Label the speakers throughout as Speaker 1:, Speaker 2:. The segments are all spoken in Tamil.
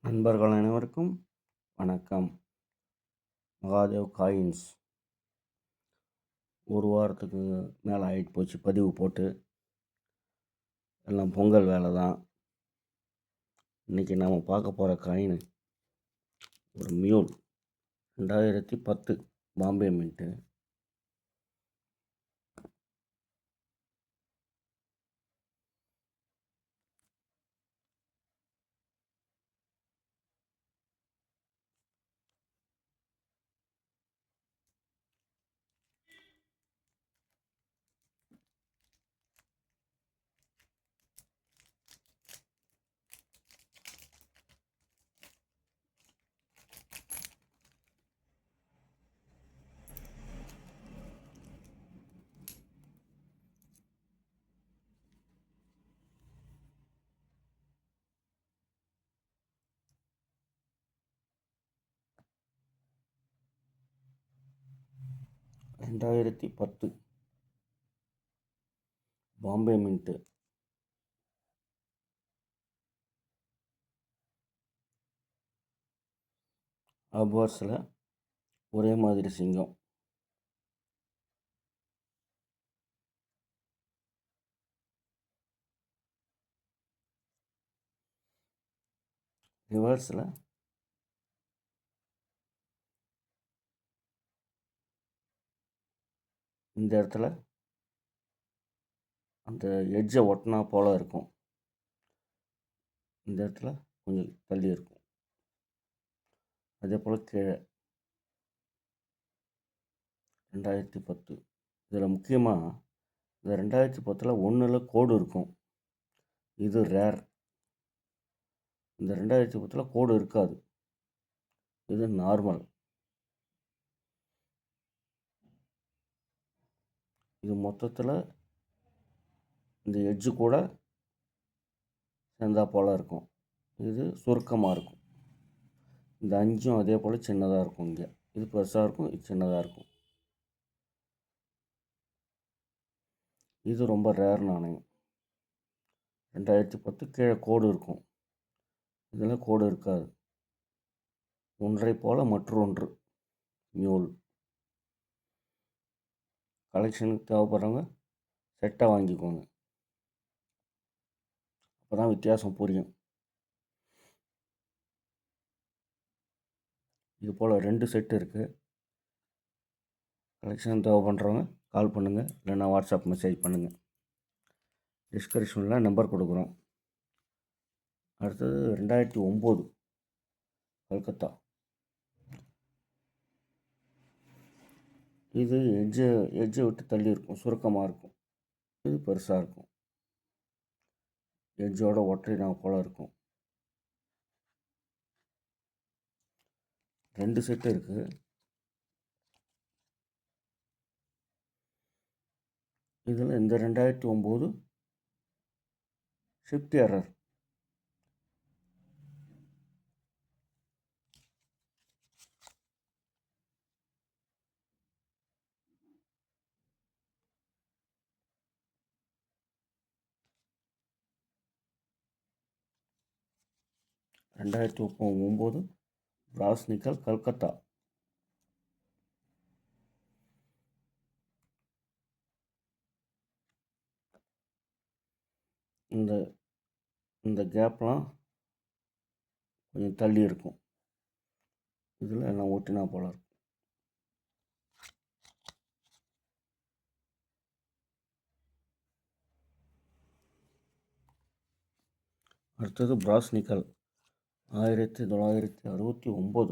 Speaker 1: நண்பர்கள் அனைவருக்கும் வணக்கம். மகாதேவ் காயின்ஸ் ஒரு வாரத்துக்கு மேலே ஆகிட்டு போச்சு பதிவு போட்டு. எல்லாம் பொங்கல் வேலை தான். இன்றைக்கி நாம் பார்க்க போகிற காயின் ஒரு மியூல் 2010 பாம்பே மின்ட்டு. ரெண்டாயிரத்தி 10 பாம்பே மின்ட்டு. அப்வார்ஸில் ஒரே மாதிரி சிங்கம். ரிவர்ஸில் இந்த இடத்துல அந்த எட்ஜை ஒட்டினா போல் இருக்கும். இந்த இடத்துல கொஞ்சம் தள்ளி இருக்கும். அதே போல் கீழே 2010. இதில் முக்கியமாக இந்த 2010 1 கோடு இருக்கும். இது ரேர். இந்த 2010 கோடு இருக்காது. இது நார்மல். இது மொத்தத்தில் இந்த எட்ஜு கூட சேர்ந்தா போல் இருக்கும். இது சுருக்கமாக இருக்கும். இந்த 5 அதே போல் சின்னதாக இருக்கும். இங்கே இது பெருசாக இருக்கும், இது சின்னதாக இருக்கும். இது ரொம்ப ரேர் நாணயம். 2010 கீழே கோடு இருக்கும். இதில் கோடு இருக்காது. ஒன்றை போல் மற்றொன்று மியூல். கலெக்ஷனுக்கு தேவைப்படுறவங்க செட்டாக வாங்கிக்கோங்க. அப்போ தான் வித்தியாசம் புரியும். இது போல் 2 செட்டு இருக்குது. கலெக்ஷன் தேவைப்படுறவங்க கால் பண்ணுங்கள், இல்லைன்னா வாட்ஸ்அப் மெசேஜ் பண்ணுங்கள். டிஸ்கிரிப்ஷனில் நம்பர் கொடுக்குறோம். அடுத்தது 2009 கல்கத்தா. இது எட்ஜை விட்டு தள்ளி இருக்கும், சுருக்கமாக இருக்கும். இது பெருசாக இருக்கும். எட்ஜோட ஒற்றைனா போல் இருக்கும். 2 செட்டு இருக்குது. இதில் இந்த 2009 ஷிஃப்ட் எரர். ரெண்டாயிரத்தி 2009 பிராஸ் நிக்கல் கல்கத்தா. இந்த இந்த கேப்லாம் கொஞ்சம் தள்ளி இருக்கும். இதில் எல்லாம் ஒட்டினா போல இருக்கும். அடுத்தது பிராஸ் நிக்கல் 1969.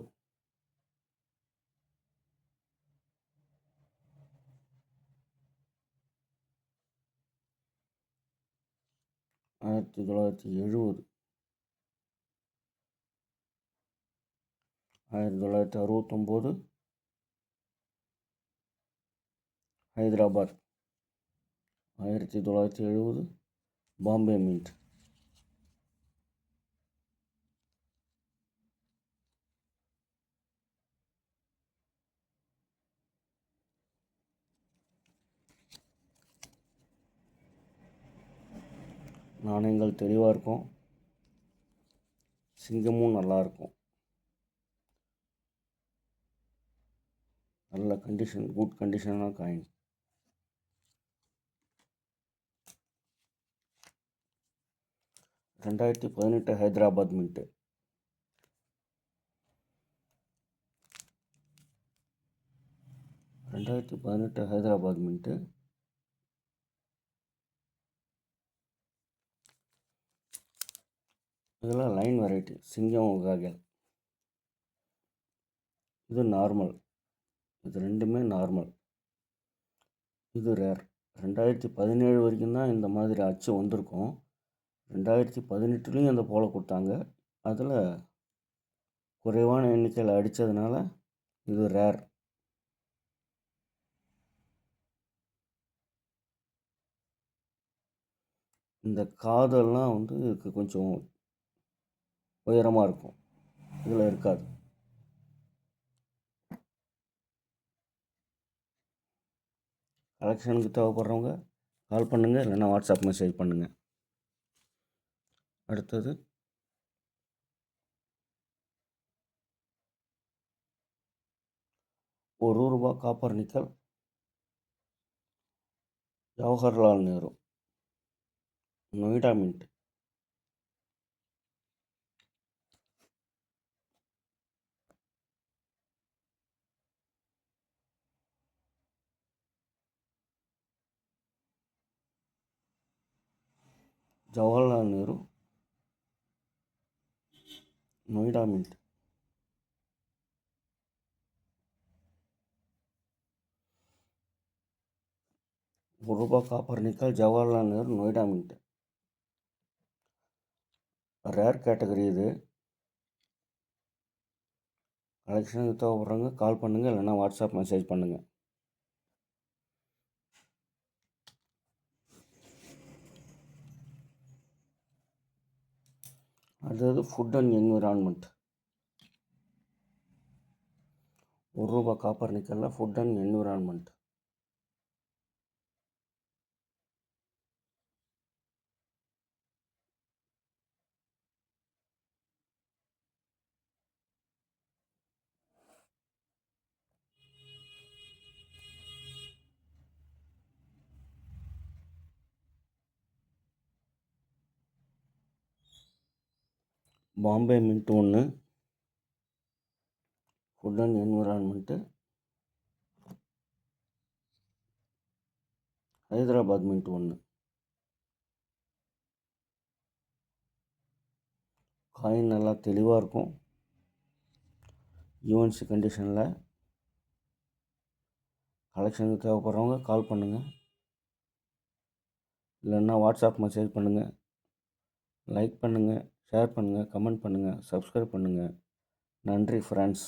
Speaker 1: ஆயிரத்தி 1970, 1969 ஹைதராபாத், 1970 பாம்பே மின்ட். நாணயங்கள் தெளிவாக இருக்கும். சிங்கமும் நல்லாயிருக்கும். நல்ல கண்டிஷன், குட் கண்டிஷனான coin. 2018 Hyderabad mint. 2018 Hyderabad mint. இதெல்லாம் லைன் வெரைட்டி, சிங்கம் வகைகள். இது நார்மல், இது ரெண்டுமே நார்மல். இது ரேர். 2017 வரைக்கும் தான் இந்த மாதிரி அச்சு வந்திருக்கும். 2018லேயும் அந்த போல கொடுத்தாங்க. அதில் குறைவான எண்ணிக்கையில் அடித்ததுனால இது ரேர். இந்த காதெல்லாம் வந்து இதுக்கு கொஞ்சம் உயரமாக இருக்கும், இதில் இருக்காது. கலெக்ஷனுக்கு தேவைப்படுறவங்க கால் பண்ணுங்கள், இல்லைன்னா வாட்ஸ்அப் மெசேஜ் பண்ணுங்கள். அடுத்தது ₹1 copper nickel, Jawaharlal Nehru, Noida mint. Jawaharlal Nehru, Noida mint. ₹1 copper nickel, Jawaharlal Nehru, Noida mint. Rare category இது. கலெக்ஷனுக்கு தேவைப்படுறவங்க கால் பண்ணுங்கள், இல்லைன்னா வாட்ஸ்அப் மெசேஜ் பண்ணுங்கள். அடுத்தது ஃபுட் அண்ட் என்விரான்மெண்ட். ₹1 காப்பர் நிக்கலில் food and environment. Bombay mint 1, food and environment. Hyderabad mint 1. Coin நல்லா தெளிவாக இருக்கும், யூஎன்சி கண்டிஷனில். கலெக்ஷனுக்கு தேவைப்படுறவங்க கால் பண்ணுங்கள், இல்லைன்னா வாட்ஸ்அப் மெசேஜ் பண்ணுங்கள். லைக் பண்ணுங்கள், ஷேர் பண்ணுங்கள், கமெண்ட் பண்ணுங்கள், சப்ஸ்கிரைப் பண்ணுங்கள். நன்றி ஃப்ரெண்ட்ஸ்.